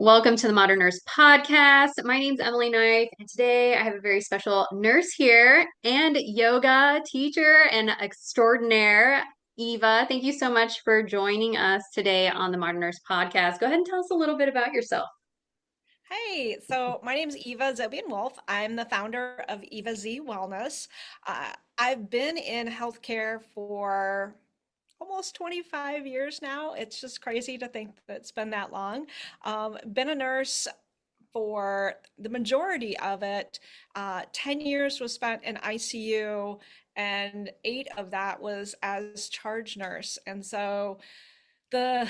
Welcome to the Modern Nurse Podcast. My name's Emily Knife, and today I have a very special nurse here and yoga teacher and extraordinaire, Eva. Thank you so much for joining us today on the Modern Nurse Podcast. Go ahead and tell us a little bit about yourself. Hey, so my name is Eva ZobianWolf. I'm the founder of Eva Z Wellness. I've been in healthcare for almost 25 years now. It's just crazy to think that it's been that long. Been a nurse for the majority of it. 10 years was spent in ICU, and 8 of that was as charge nurse. And so the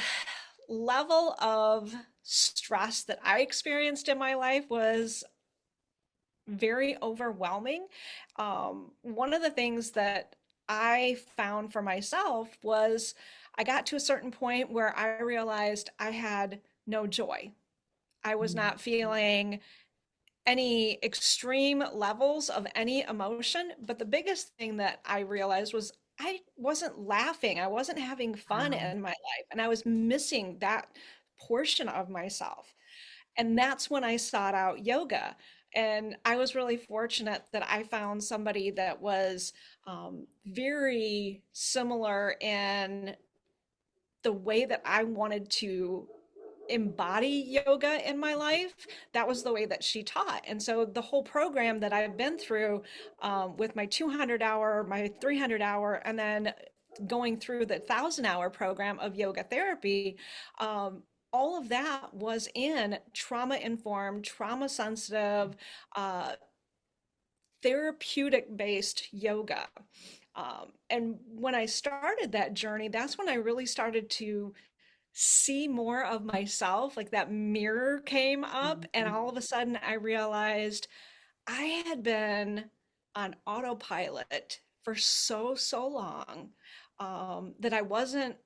level of stress that I experienced in my life was very overwhelming. One of the things that I found for myself was I got to a certain point where I realized I had no joy. I was not feeling any extreme levels of any emotion. But the biggest thing that I realized was I wasn't laughing. I wasn't having fun Wow. in my life. And I was missing that portion of myself. And that's when I sought out yoga. And I was really fortunate that I found somebody that was very similar in the way that I wanted to embody yoga in my life. That was the way that she taught. And so the whole program that I've been through with my 200 hour, my 300 hour, and then going through the 1,000 hour program of yoga therapy, all of that was in trauma informed, trauma sensitive, uh, therapeutic based yoga. And when I started that journey, that's when I really started to see more of myself. Like that mirror came up, and all of a sudden I realized I had been on autopilot for so long, that I wasn't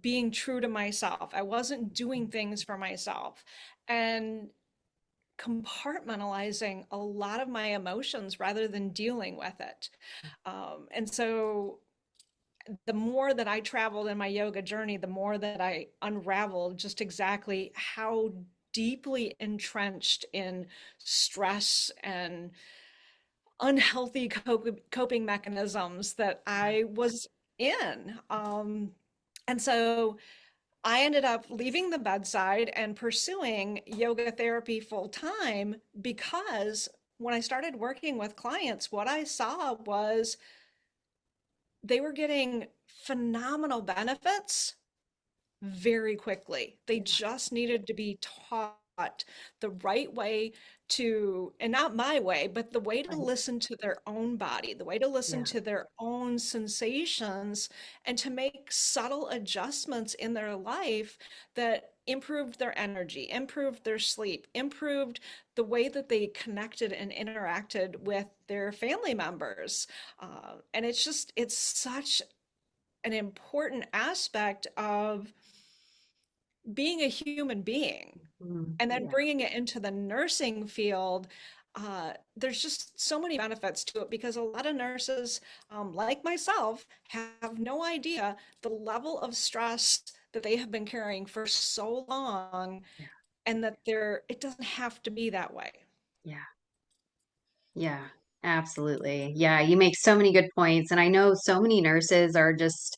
being true to myself. I wasn't doing things for myself and compartmentalizing a lot of my emotions rather than dealing with it. And so the more that I traveled in my yoga journey, the more that I unraveled just exactly how deeply entrenched in stress and unhealthy coping mechanisms that I was in. And so I ended up leaving the bedside and pursuing yoga therapy full time because when I started working with clients, what I saw was they were getting phenomenal benefits very quickly. They just needed to be taught the right way to, and not my way, but the way to Right. listen to their own body, the way to listen Yeah. to their own sensations, and to make subtle adjustments in their life that improved their energy, improved their sleep, improved the way that they connected and interacted with their family members. And it's such an important aspect of being a human being. And then Yeah. bringing it into the nursing field, there's just so many benefits to it because a lot of nurses, like myself, have no idea the level of stress that they have been carrying for so long, Yeah. and that it doesn't have to be that way. Yeah. Yeah. Absolutely. Yeah. You make so many good points. And I know so many nurses are just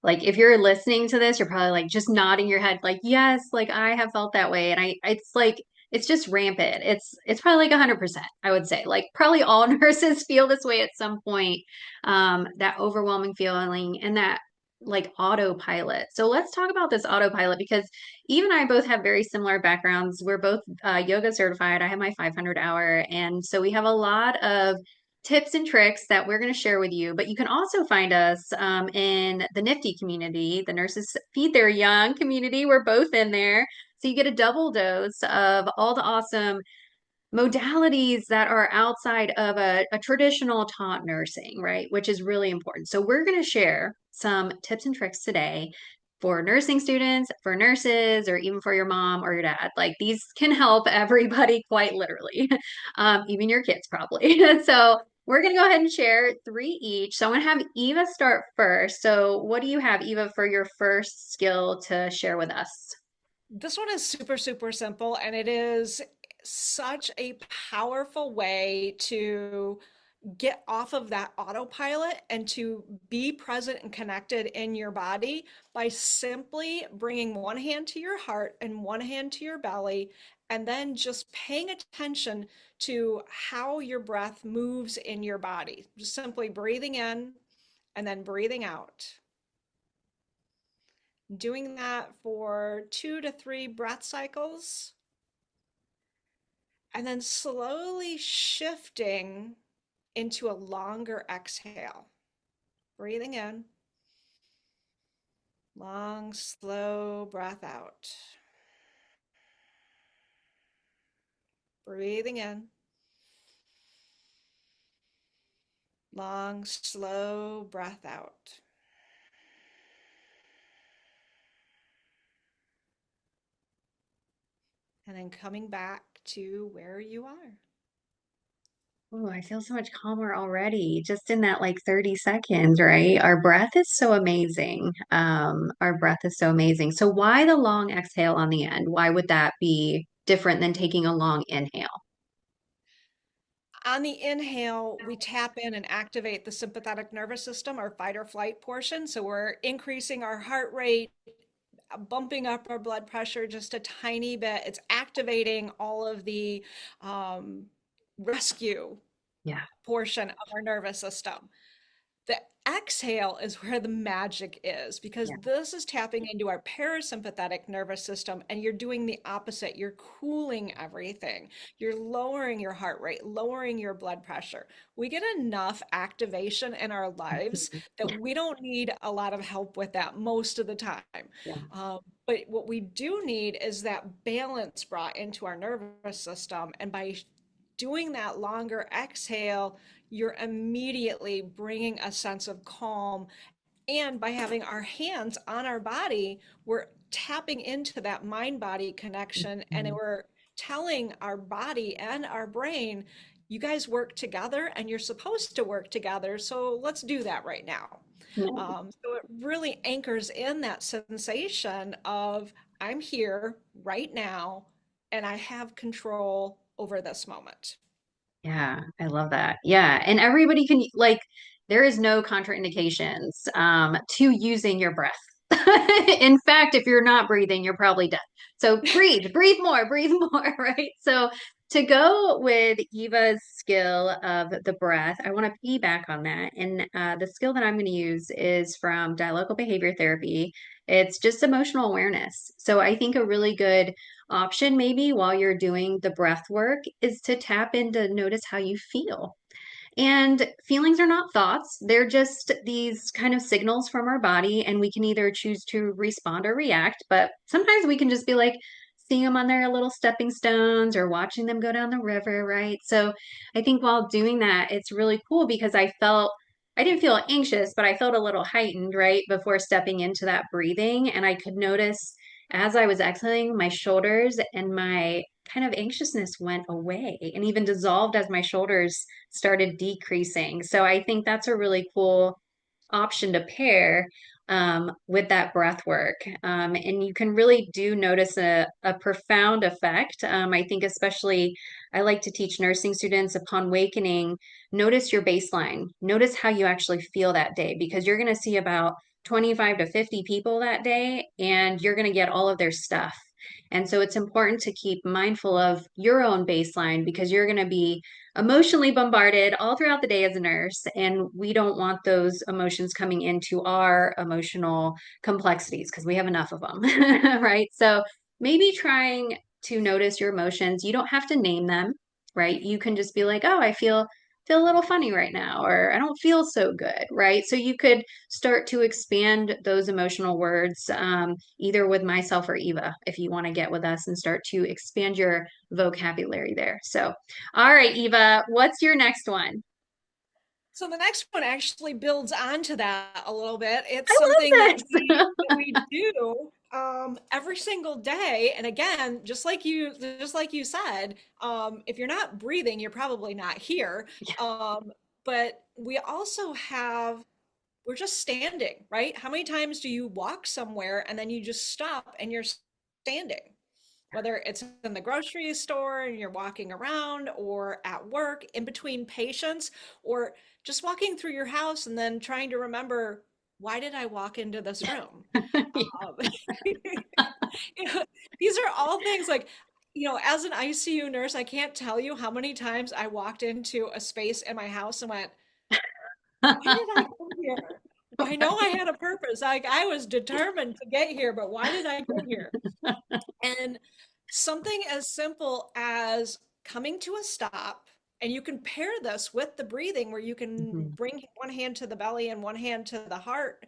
like, if you're listening to this, you're probably like just nodding your head, like, yes, like I have felt that way. And it's like, it's just rampant. It's probably like 100%, I would say. Like, probably all nurses feel this way at some point, that overwhelming feeling and that like autopilot. So let's talk about this autopilot because Eve and I both have very similar backgrounds. We're both yoga certified. I have my 500 hour. And so we have a lot of tips and tricks that we're going to share with you. But you can also find us in the Nifty community, the Nurses Feed Their Young community. We're both in there. So you get a double dose of all the awesome modalities that are outside of a traditional taught nursing, right? Which is really important. So we're going to share some tips and tricks today for nursing students, for nurses, or even for your mom or your dad. Like these can help everybody quite literally, even your kids probably. So we're going to go ahead and share three each. So I'm going to have Eva start first. So what do you have, Eva, for your first skill to share with us? This one is super, super simple, and it is such a powerful way to get off of that autopilot and to be present and connected in your body by simply bringing one hand to your heart and one hand to your belly, and then just paying attention to how your breath moves in your body. Just simply breathing in and then breathing out. Doing that for 2 to 3 breath cycles, and then slowly shifting into a longer exhale. Breathing in, long, slow breath out. Breathing in, long, slow breath out. And then coming back to where you are. Oh, I feel so much calmer already, just in that like 30 seconds, right? Our breath is so amazing. Our breath is so amazing. So why the long exhale on the end? Why would that be different than taking a long inhale? On the inhale, we tap in and activate the sympathetic nervous system, our fight or flight portion. So we're increasing our heart rate, bumping up our blood pressure just a tiny bit. It's activating all of the rescue Yeah. portion of our nervous system. The exhale is where the magic is, because Yeah. this is tapping into our parasympathetic nervous system, and you're doing the opposite. You're cooling everything. You're lowering your heart rate, lowering your blood pressure. We get enough activation in our lives that Yeah. we don't need a lot of help with that most of the time. Yeah. But what we do need is that balance brought into our nervous system. And by doing that longer exhale, you're immediately bringing a sense of calm. And by having our hands on our body, we're tapping into that mind body connection, and Mhm. we're telling our body and our brain, you guys work together and you're supposed to work together. So let's do that right now. Yeah. So it really anchors in that sensation of I'm here right now and I have control over this moment. Yeah, I love that. Yeah, and everybody can like there is no contraindications to using your breath. In fact, if you're not breathing, you're probably dead. So breathe more, right? So to go with Eva's skill of the breath, I want to piggyback on that. And the skill that I'm going to use is from dialectical behavior therapy. It's just emotional awareness. So I think a really good option maybe while you're doing the breath work is to tap into notice how you feel. And feelings are not thoughts, they're just these kind of signals from our body, and we can either choose to respond or react. But sometimes we can just be like seeing them on their little stepping stones or watching them go down the river, right? So I think while doing that, it's really cool because I didn't feel anxious, but I felt a little heightened, right, before stepping into that breathing. And I could notice as I was exhaling, my shoulders and my kind of anxiousness went away and even dissolved as my shoulders started decreasing. So I think that's a really cool option to pair with that breath work. And you can really do notice a profound effect. I think, especially, I like to teach nursing students upon wakening, notice your baseline, notice how you actually feel that day, because you're going to see about 25 to 50 people that day, and you're going to get all of their stuff. And so it's important to keep mindful of your own baseline because you're going to be emotionally bombarded all throughout the day as a nurse, and we don't want those emotions coming into our emotional complexities because we have enough of them, right? So maybe trying to notice your emotions. You don't have to name them, right? You can just be like, oh, I feel a little funny right now, or I don't feel so good, right? So you could start to expand those emotional words, either with myself or Eva, if you want to get with us and start to expand your vocabulary there. So all right, Eva, what's your next one? So the next one actually builds onto that a little bit. It's I something love this. that we do every single day. And again, just like you said, if you're not breathing, you're probably not here. Um, but we also have we're just standing, right? How many times do you walk somewhere and then you just stop and you're standing, whether it's in the grocery store and you're walking around or at work in between patients or just walking through your house and then trying to remember, why did I walk into this room? Um, you know, these are all things like, as an ICU nurse, I can't tell you how many times I walked into a space in my house and went, why did I come here? I know I had a purpose. Like I was determined to get here, but why did I get here? And something as simple as coming to a stop, and you can pair this with the breathing where you can Mhm. bring one hand to the belly and one hand to the heart,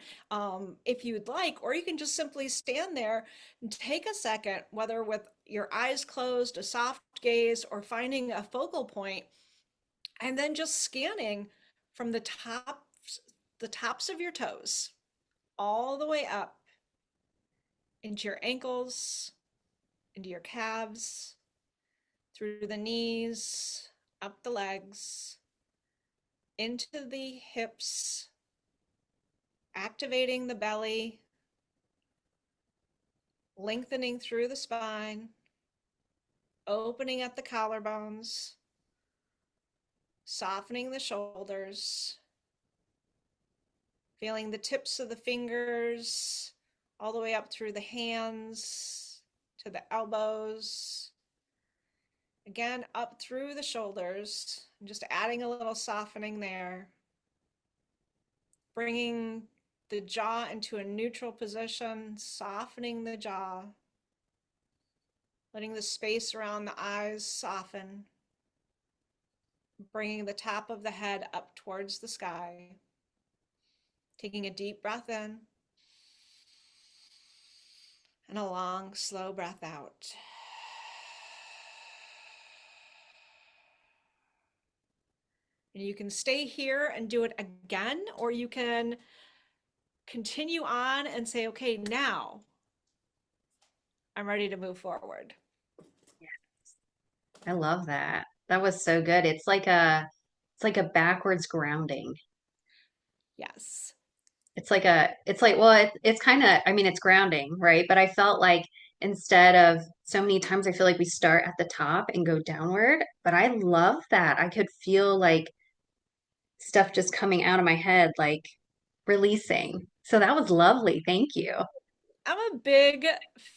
if you'd like, or you can just simply stand there and take a second, whether with your eyes closed, a soft gaze, or finding a focal point, and then just scanning from the tops of your toes all the way up into your ankles, into your calves, through the knees, up the legs, into the hips, activating the belly, lengthening through the spine, opening at the collarbones, softening the shoulders, feeling the tips of the fingers all the way up through the hands to the elbows. Again, up through the shoulders, and just adding a little softening there. Bringing the jaw into a neutral position, softening the jaw, letting the space around the eyes soften, bringing the top of the head up towards the sky. Taking a deep breath in and a long, slow breath out. And you can stay here and do it again, or you can continue on and say, okay, now I'm ready to move forward. I love that. That was so good. It's like a backwards grounding. Yes. It's like, well, it's kind of, I mean, it's grounding, right? But I felt like instead of so many times, I feel like we start at the top and go downward. But I love that. I could feel like stuff just coming out of my head, like releasing. So that was lovely. Thank you. I'm a big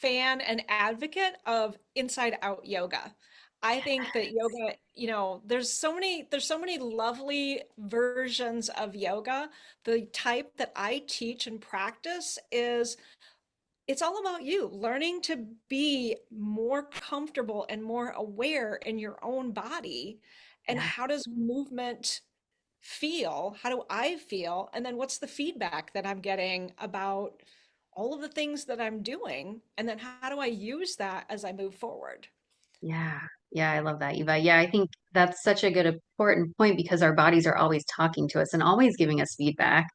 fan and advocate of inside out yoga. I think that yoga, there's so many lovely versions of yoga. The type that I teach and practice is it's all about you learning to be more comfortable and more aware in your own body. And Yeah. how does movement feel? How do I feel? And then what's the feedback that I'm getting about all of the things that I'm doing? And then how do I use that as I move forward? Yeah. Yeah, I love that, Eva. Yeah, I think that's such a good important point because our bodies are always talking to us and always giving us feedback.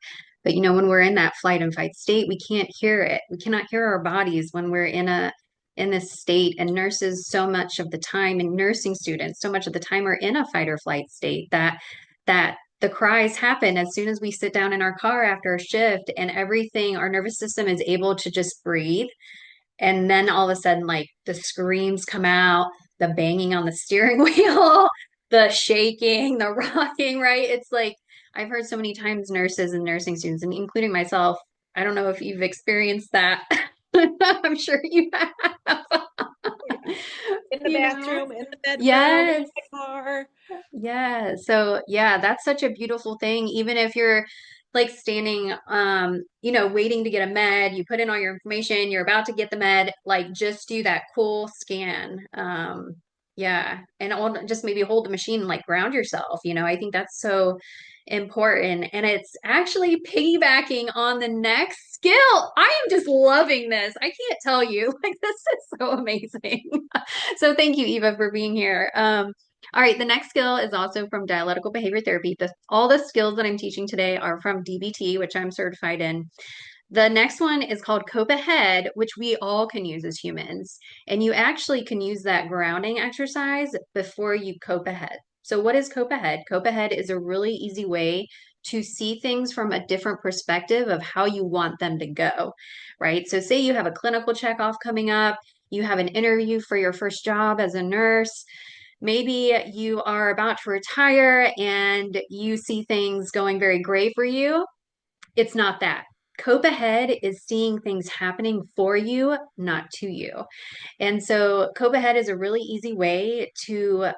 But when we're in that flight and fight state, we can't hear it. We cannot hear our bodies when we're in this state. And nurses so much of the time and nursing students so much of the time are in a fight or flight state that the cries happen as soon as we sit down in our car after a shift and everything, our nervous system is able to just breathe and then all of a sudden, like the screams come out, the banging on the steering wheel, the shaking, the rocking, right? It's like I've heard so many times nurses and nursing students, and including myself, I don't know if you've experienced that. I'm sure you have. Oh, yeah. In the You know? bathroom, in the bedroom, in Yes. the car. Yeah. So yeah, that's such a beautiful thing. Even if you're like standing, waiting to get a med, you put in all your information, you're about to get the med, like just do that cool scan. Yeah. And just maybe hold the machine and like ground yourself. I think that's so important. And it's actually piggybacking on the next skill. I am just loving this. I can't tell you. Like this is so amazing. So thank you, Eva, for being here. All right, the next skill is also from dialectical behavior therapy. All the skills that I'm teaching today are from DBT, which I'm certified in. The next one is called Cope Ahead, which we all can use as humans. And you actually can use that grounding exercise before you cope ahead. So, what is Cope Ahead? Cope Ahead is a really easy way to see things from a different perspective of how you want them to go, right? So, say you have a clinical checkoff coming up. you have an interview for your first job as a nurse. Maybe you are about to retire and you see things going very great for you. It's not that. Cope ahead is seeing things happening for you, not to you. And so, Cope ahead is a really easy way to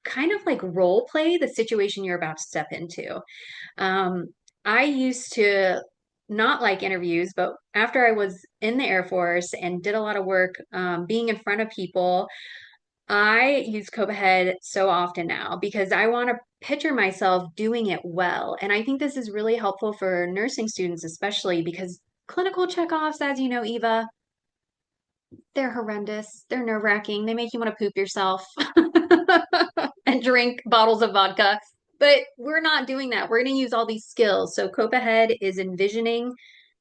kind of like role play the situation you're about to step into. Um, I used to not like interviews, but after I was in the Air Force and did a lot of work being in front of people, I use Cope Ahead so often now because I want to picture myself doing it well. And I think this is really helpful for nursing students, especially because clinical checkoffs, as you know, Eva, they're horrendous. They're nerve-wracking. They make you want to poop yourself and drink bottles of vodka. But we're not doing that. We're going to use all these skills. So Cope Ahead is envisioning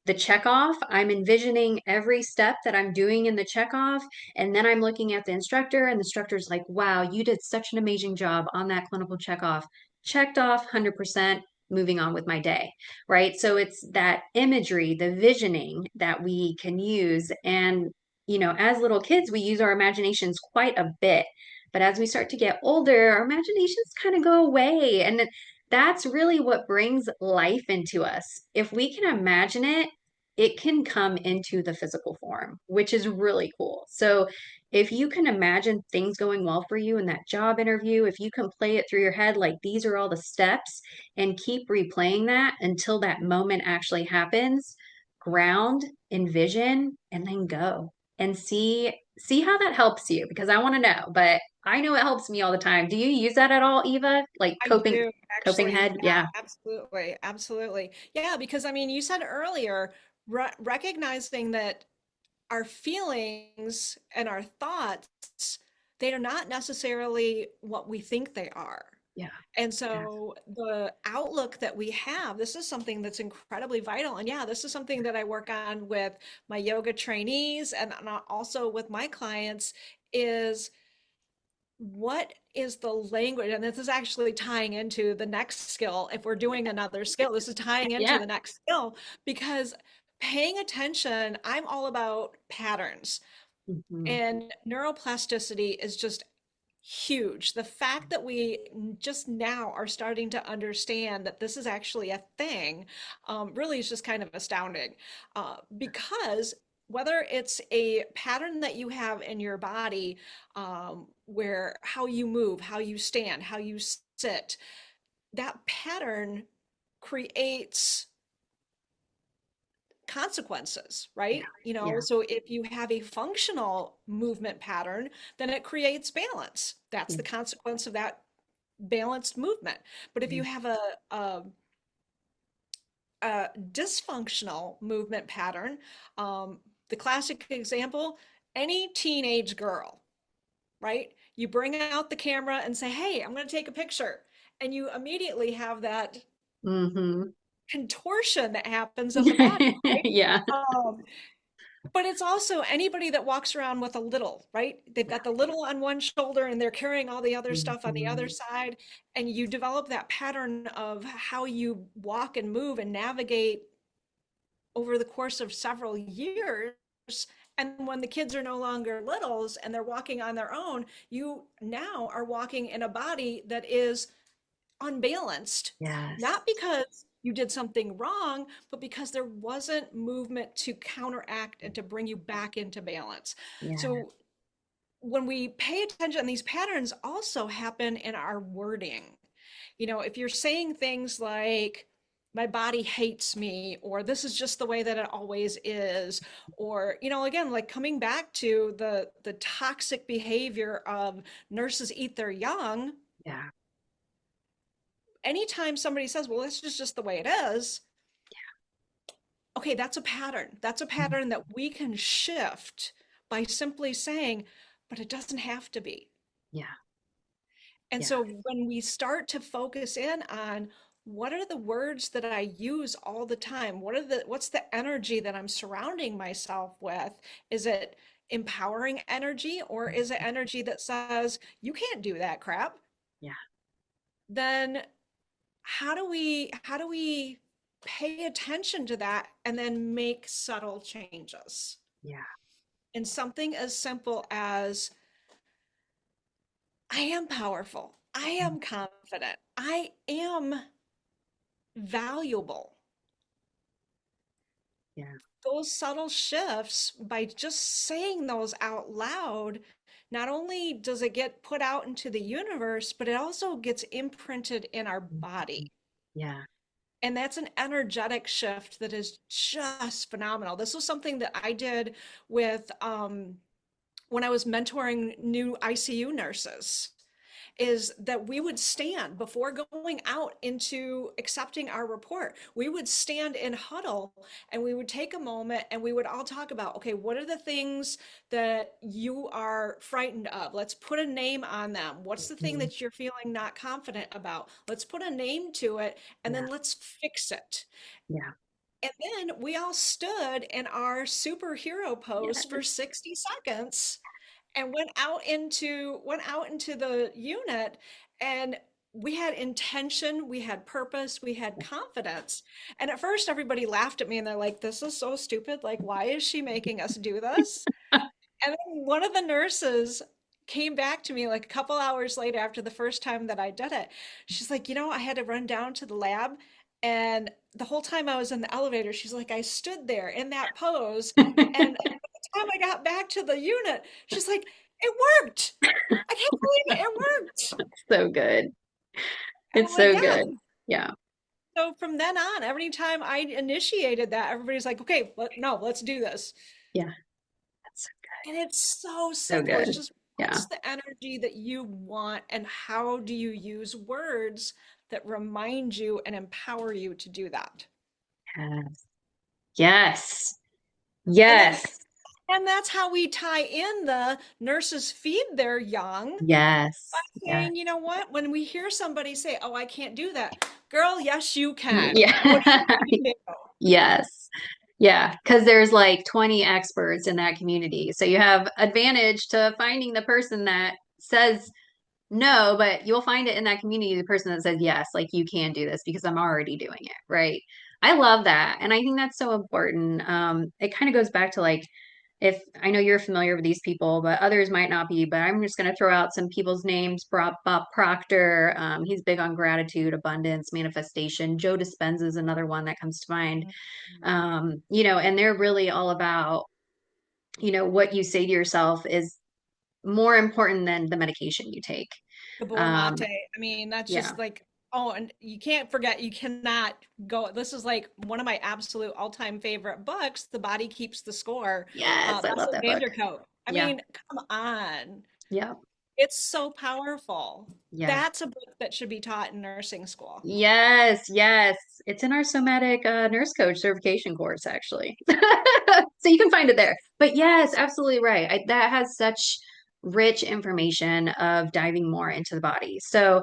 the checkoff. I'm envisioning every step that I'm doing in the checkoff. And then I'm looking at the instructor, and the instructor's like, wow, you did such an amazing job on that clinical checkoff. Checked off 100%, moving on with my day, right? So it's that imagery, the visioning that we can use. And as little kids, we use our imaginations quite a bit. But as we start to get older, our imaginations kind of go away. And that's really what brings life into us. If we can imagine it, it can come into the physical form, which is really cool. So if you can imagine things going well for you in that job interview, if you can play it through your head, like these are all the steps, and keep replaying that until that moment actually happens, ground, envision, and then go and see how that helps you because I want to know, but I know it helps me all the time. Do you use that at all, Eva? Like I coping do coping actually. head? Yeah, Yeah. absolutely. Absolutely. Yeah, because I mean, you said earlier, recognizing that our feelings and our thoughts, they are not necessarily what we think they are. Yeah. And Yeah. so the outlook that we have, this is something that's incredibly vital. And yeah, this is something that I work on with my yoga trainees and also with my clients is what is the language? And this is actually tying into the next skill. If we're doing another skill, this is tying into Yeah. the next skill because paying attention, I'm all about patterns. Mhm. And neuroplasticity is just huge. The fact that we just now are starting to understand that this is actually a thing really is just kind of astounding. Because whether it's a pattern that you have in your body, where how you move, how you stand, how you sit, that pattern creates consequences, Yeah. right? You know, Yeah. so if you have a functional movement pattern, then it creates balance. That's Yeah. the consequence of that balanced movement. But if you have a dysfunctional movement pattern, the classic example, any teenage girl, right? You bring out the camera and say, "Hey, I'm going to take a picture." And you immediately have that Mhm. contortion that happens of the body, right? Yeah. But it's also anybody that walks around with a little, right? They've Yeah. got the little on one shoulder and they're carrying all the other stuff on the other Mhm. side. And you develop that pattern of how you walk and move and navigate over the course of several years. And when the kids are no longer littles and they're walking on their own, you now are walking in a body that is unbalanced, Yes. not because you did something wrong, but because there wasn't movement to counteract and to bring you back into balance. Yeah. So when we pay attention, these patterns also happen in our wording. You know, if you're saying things like, my body hates me, or this is just the way that it always is, or, you know, again, like coming back to the toxic behavior of nurses eat their young, Yeah. anytime somebody says, well, this is just the way it is, okay, that's a pattern. That's a pattern that we can shift by simply saying, but it doesn't have to be. Yeah. And Yeah. so when we start to focus in on what are the words that I use all the time? What's the energy that I'm surrounding myself with? Is it empowering energy or is it energy that says, you can't do that crap? Yeah. Then how do we pay attention to that and then make subtle changes? Yeah. And something as simple as, I am powerful. I am confident. I am valuable. Yeah. Those subtle shifts, by just saying those out loud, not only does it get put out into the universe, but it also gets imprinted in our body. Yeah. And that's an energetic shift that is just phenomenal. This was something that I did with when I was mentoring new ICU nurses, is that we would stand before going out into accepting our report. We would stand in huddle and we would take a moment and we would all talk about, okay, what are the things that you are frightened of? Let's put a name on them. What's the thing Mhm. that you're feeling not confident about? Let's put a name to it and Yeah. then let's fix it. Yeah. And then we all stood in our superhero pose for Yes. 60 seconds and went out into the unit, and we had intention, we had purpose, we had confidence. And at first everybody laughed at me and they're like, this is so stupid, like why is she making us do this? And then one of the nurses came back to me like a couple hours later after the first time that I did it. She's like, I had to run down to the lab. And the whole time I was in the elevator, she's like, I stood there in that pose. And by the time I got back to the unit, she's like, it worked. I can't believe it. It worked. So good. And It's I'm like, so yeah. good. Yeah. So from then on, every time I initiated that, everybody's like, okay, no, let's do this. Yeah. That's And it's so so simple. It's good. just, Yeah. what's the energy that you want, and how do you use words that remind you and empower you to do that? Yes. Yes. And then, Yes. and that's how we tie in the nurses feed their young by Yes. Yeah. saying, you know what? When we hear somebody say, oh, I can't do that, girl, yes, you can. What are Yeah. you going to do? Yes. Yeah, because there's like 20 experts in that community. So you have advantage to finding the person that says no, but you'll find it in that community, the person that says yes, like you can do this because I'm already doing it, right? I love that. And I think that's so important. It kind of goes back to like, if I know you're familiar with these people, but others might not be, but I'm just going to throw out some people's names. Bob Proctor, he's big on gratitude, abundance, manifestation. Joe Dispenza is another one that comes to mind. And they're really all about, what you say to yourself is more important than the medication you take. Gabor Um, Mate. I mean, that's yeah. just like, oh, and you can't forget, you cannot go. This is like one of my absolute all-time favorite books, The Body Keeps the Score. Yes, I love Bessel that van book. der Kolk. I Yeah. mean, come on. Yeah. It's so powerful. Yeah. That's a book that should be taught in nursing school. Yes, yes. It's in our somatic nurse coach certification course, actually. So you can find it there. But yes, Yes. absolutely right. That has such rich information of diving more into the body. So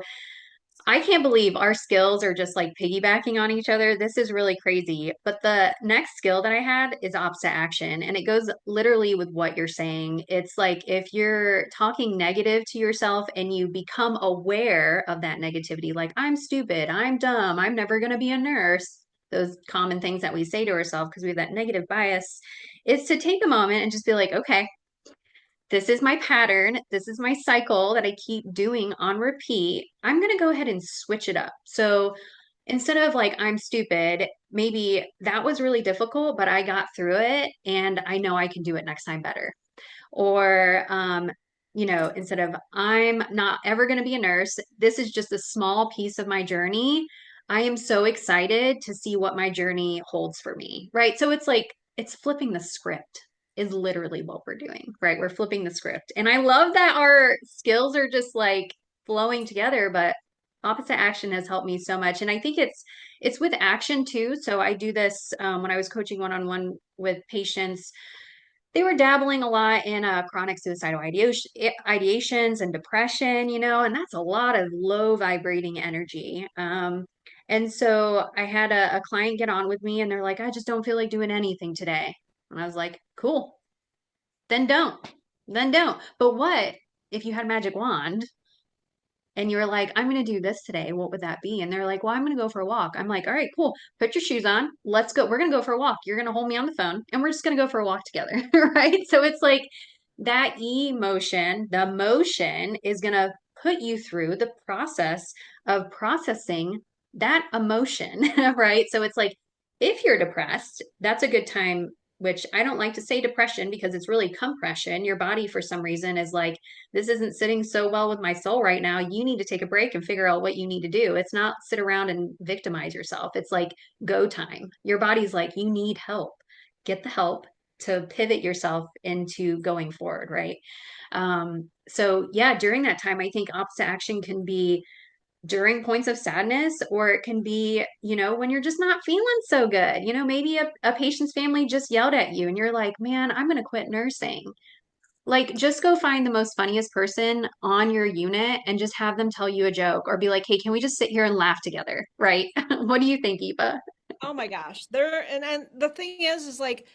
I can't believe our skills are just like piggybacking on each other. This is really crazy. But the next skill that I had is opposite action. And it goes literally with what you're saying. It's like if you're talking negative to yourself and you become aware of that negativity, like, I'm stupid, I'm dumb, I'm never going to be a nurse, those common things that we say to ourselves because we have that negative bias, is to take a moment and just be like, okay, this is my pattern. This is my cycle that I keep doing on repeat. I'm going to go ahead and switch it up. So instead of like, I'm stupid, maybe that was really difficult, but I got through it and I know I can do it next time better. Or, instead of I'm not ever going to be a nurse, this is just a small piece of my journey. I am so excited to see what my journey holds for me. Right. So it's like, it's flipping the script is literally what we're doing, right? We're flipping the script. And I love that our skills are just like flowing together, but opposite action has helped me so much. And I think it's with action too. So I do this when I was coaching one-on-one with patients. They were dabbling a lot in chronic suicidal ideations and depression, and that's a lot of low vibrating energy. And so I had a client get on with me and they're like, I just don't feel like doing anything today. And I was like, cool, then don't. Then don't. But what if you had a magic wand and you're like, I'm going to do this today, what would that be? And they're like, well, I'm going to go for a walk. I'm like, all right, cool. Put your shoes on. Let's go. We're going to go for a walk. You're going to hold me on the phone and we're just going to go for a walk together. Right. So it's like that emotion, the motion is going to put you through the process of processing that emotion. Right. So it's like, if you're depressed, that's a good time, which I don't like to say depression because it's really compression. Your body, for some reason, is like, this isn't sitting so well with my soul right now. You need to take a break and figure out what you need to do. It's not sit around and victimize yourself. It's like go time. Your body's like, you need help. Get the help to pivot yourself into going forward, right? So yeah, during that time, I think opposite action can be during points of sadness, or it can be, when you're just not feeling so good. Maybe a patient's family just yelled at you and you're like, man, I'm going to quit nursing. Like, just go find the most funniest person on your unit and just have them tell you a joke or be like, hey, can we just sit here and laugh together? Right? What do you think, Eva? Oh my gosh. And the thing is like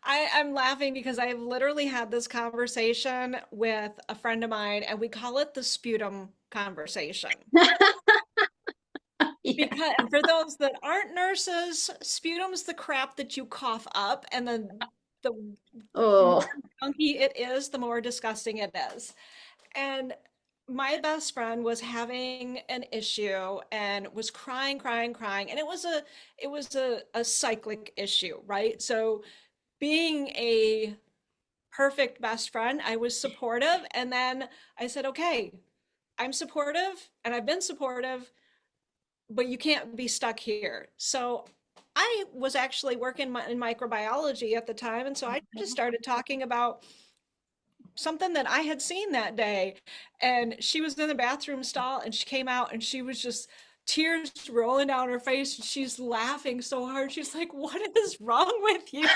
I'm laughing because I've literally had this conversation with a friend of mine, and we call it the sputum conversation. Yeah. Because, and for those that aren't nurses, sputum's the crap that you cough up, and then the more Oh, gunky it is, the more disgusting it is. And my best friend was having an issue and was crying, crying, crying. And it was a cyclic issue, right? So being a perfect best friend, I was supportive. And then I said, okay, I'm supportive and I've been supportive, but you can't be stuck here. So I was actually working in microbiology at the time. And so I just started talking about something that I had seen that day. And she was in the bathroom stall and she came out and she was just tears rolling down her face and she's laughing so hard. She's like, "What is wrong with you?"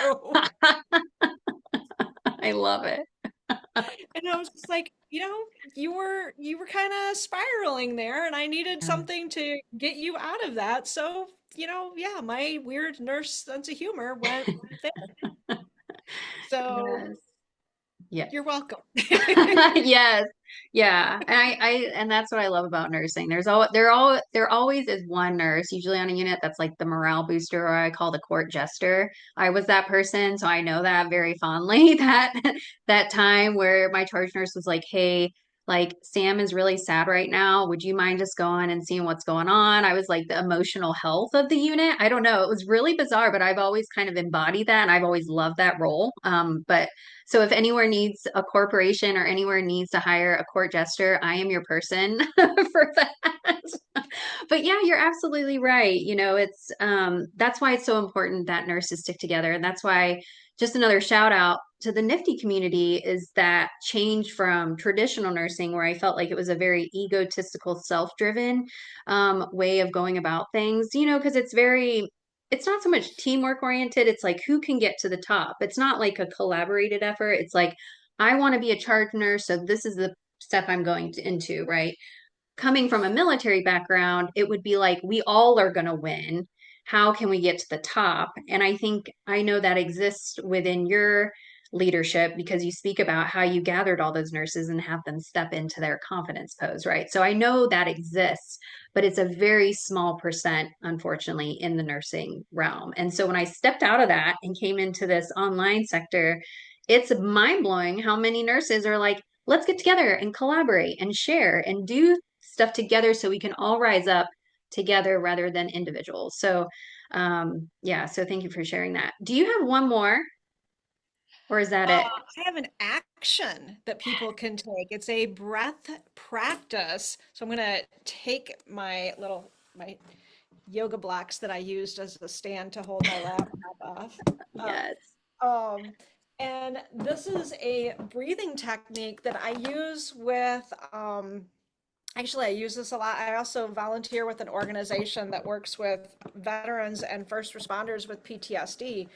I love it. And I was just like, you were kind of spiraling there and I needed Yeah. something to get you out of that. So, yeah, my weird nurse sense of humor went there. So, Yes. Yeah. you're welcome. Yes. Yeah. And that's what I love about nursing. There always is one nurse, usually on a unit, that's like the morale booster, or I call the court jester. I was that person, so I know that very fondly. That time where my charge nurse was like, hey, like Sam is really sad right now. Would you mind just going and seeing what's going on? I was like the emotional health of the unit. I don't know. It was really bizarre, but I've always kind of embodied that and I've always loved that role. But so if anywhere needs a corporation or anywhere needs to hire a court jester, I am your person for that. But yeah, you're absolutely right. It's that's why it's so important that nurses stick together. And that's why just another shout out to the Nifty community is that change from traditional nursing, where I felt like it was a very egotistical, self-driven way of going about things, because it's not so much teamwork oriented. It's like who can get to the top. It's not like a collaborated effort. It's like, I want to be a charge nurse, so this is the step I'm going into, right? Coming from a military background, it would be like, we all are going to win. How can we get to the top? And I know that exists within your leadership because you speak about how you gathered all those nurses and have them step into their confidence pose, right? So I know that exists, but it's a very small percent, unfortunately, in the nursing realm. And so when I stepped out of that and came into this online sector, it's mind blowing how many nurses are like, let's get together and collaborate and share and do stuff together so we can all rise up together rather than individuals. So, yeah, so thank you for sharing that. Do you have one more, or is that it? I have an action that people can take. It's a breath practice. So I'm gonna take my yoga blocks that I used as a stand to hold my laptop off. Uh, Yes. um, and this is a breathing technique that I use with actually, I use this a lot. I also volunteer with an organization that works with veterans and first responders with PTSD.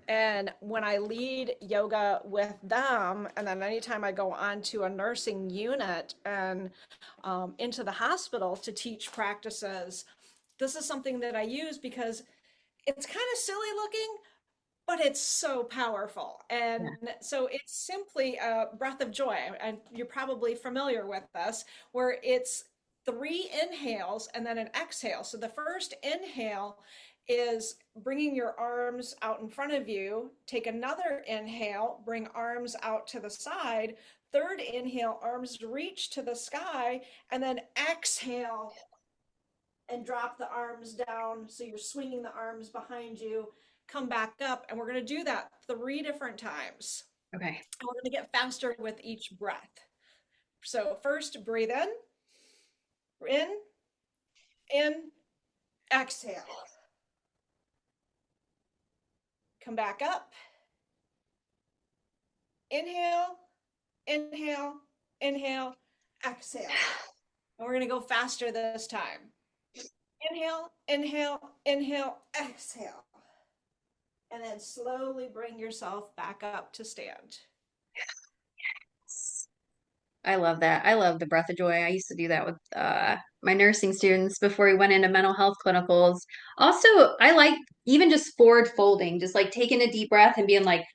And when I lead yoga with them, and then anytime I go on to a nursing unit and into the hospital to teach practices, this is something that I use because it's kind of silly looking, but it's so powerful. And Yeah. so it's simply a breath of joy. And you're probably familiar with this, where it's three inhales and then an exhale. So the first inhale is bringing your arms out in front of you. Take another inhale, bring arms out to the side. Third inhale, arms reach to the sky. And then exhale and drop the arms down. So you're swinging the arms behind you, come back up. And we're going to do that 3 different times. Okay. And we're going to get faster with each breath. So first, breathe in, exhale. Come back up. Inhale, inhale, inhale, exhale. And we're going to go faster this time. Inhale, inhale, inhale, exhale. And then slowly bring yourself back up to stand. I love that. I love the breath of joy. I used to do that with my nursing students before we went into mental health clinicals. Also, I like even just forward folding, just like taking a deep breath and being like,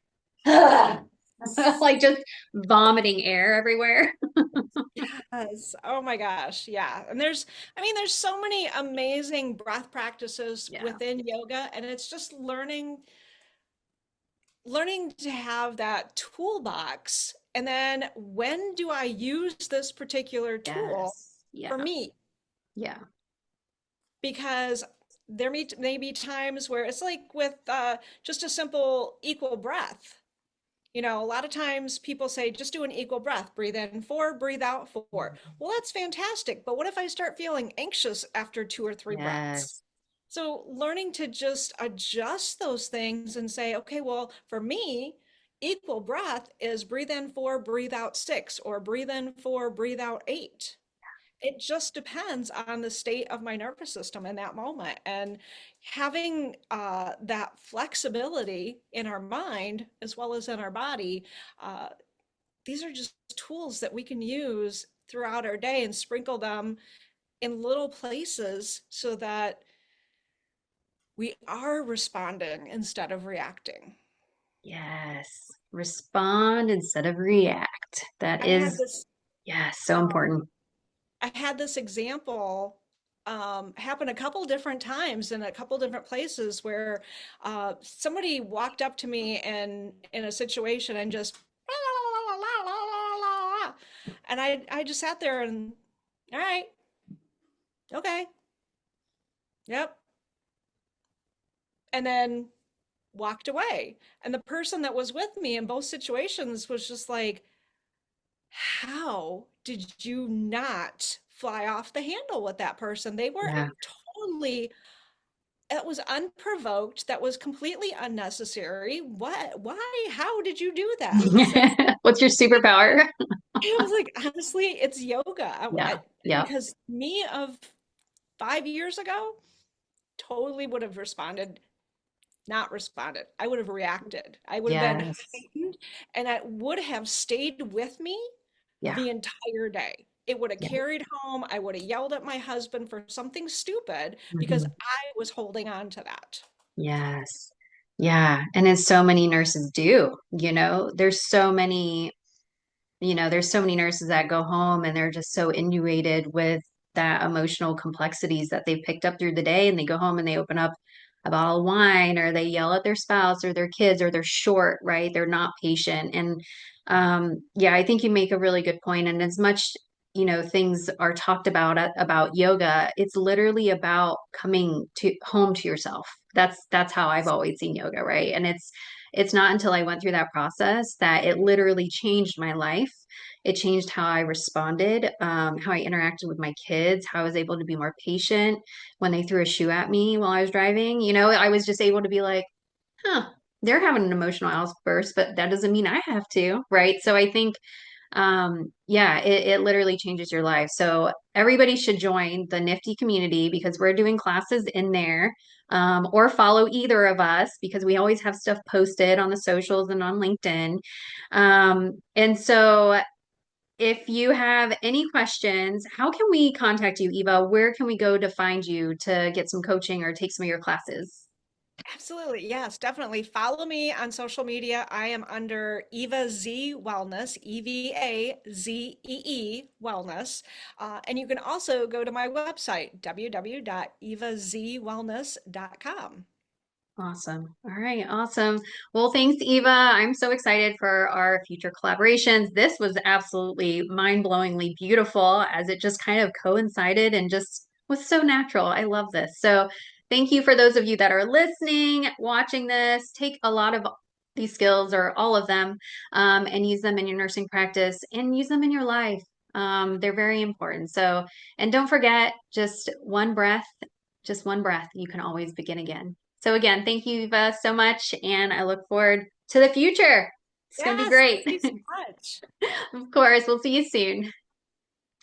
like just vomiting air everywhere. Yes. Oh my gosh. Yeah. And there's so many amazing breath practices Yeah. within yoga, and it's just learning to have that toolbox. And then when do I use this particular tool Yes. for Yeah. me? Yeah. Because may be times where it's like with just a simple equal breath. A lot of times people say, just do an equal breath. Breathe in four, breathe out four. Well, that's fantastic. But what if I start feeling anxious after two or three breaths? Yes. So learning to just adjust those things and say, okay, well, for me, equal breath is breathe in four, breathe out six, or breathe in four, breathe out eight. It just depends on the state of my nervous system in that moment. And having that flexibility in our mind as well as in our body, uh, these are just tools that we can use throughout our day and sprinkle them in little places so that we are responding instead of reacting. Yes. Respond instead of react. That I had is, this yes, so um, important. I had this example happen a couple different times in a couple different places where somebody walked up to me and in a situation and just and I just sat there and all right, okay, yep, and then walked away. And the person that was with me in both situations was just like, how did you not fly off the handle with that person? They were Yeah. totally It was unprovoked. That was completely unnecessary. What? Why? How did you do that? And What's your superpower? I was like, honestly, it's yoga. Yeah. Yeah. Because me of 5 years ago totally would have responded, not responded. I would have reacted. I would have been Yes. heightened, and it would have stayed with me Yeah. the entire day. It would have Yeah. carried home. I would have yelled at my husband for something stupid because Mhm. I was holding on to that. Yes. Yeah. And as so many nurses do, there's so many there's so many nurses that go home and they're just so inundated with that emotional complexities that they've picked up through the day, and they go home and they open up a bottle of wine, or they yell at their spouse or their kids, or they're short, right? They're not patient. And yeah, I think you make a really good point. And as much, things are talked about yoga, it's literally about coming to home to yourself. That's how I've always seen yoga, right? And it's not until I went through that process that it literally changed my life. It changed how I responded, how I interacted with my kids, how I was able to be more patient when they threw a shoe at me while I was driving. I was just able to be like, huh, they're having an emotional outburst, but that doesn't mean I have to, right? So I think yeah, it literally changes your life. So everybody should join the Nifty community because we're doing classes in there. Or follow either of us because we always have stuff posted on the socials and on LinkedIn. And so if you have any questions, how can we contact you, Eva? Where can we go to find you to get some coaching or take some of your classes? Absolutely. Yes, definitely. Follow me on social media. I am under Eva Z Wellness, EVAZEE Wellness. And you can also go to my website, www.evazwellness.com. Awesome. All right, awesome. Well, thanks, Eva. I'm so excited for our future collaborations. This was absolutely mind-blowingly beautiful as it just kind of coincided and just was so natural. I love this. So, thank you for those of you that are listening, watching this. Take a lot of these skills or all of them and use them in your nursing practice and use them in your life. They're very important. So, and don't forget, just one breath, you can always begin again. So again, thank you, Eva, so much, and I look forward to the future. It's going to be Yes, great. thank you so much. Of course, we'll see you soon.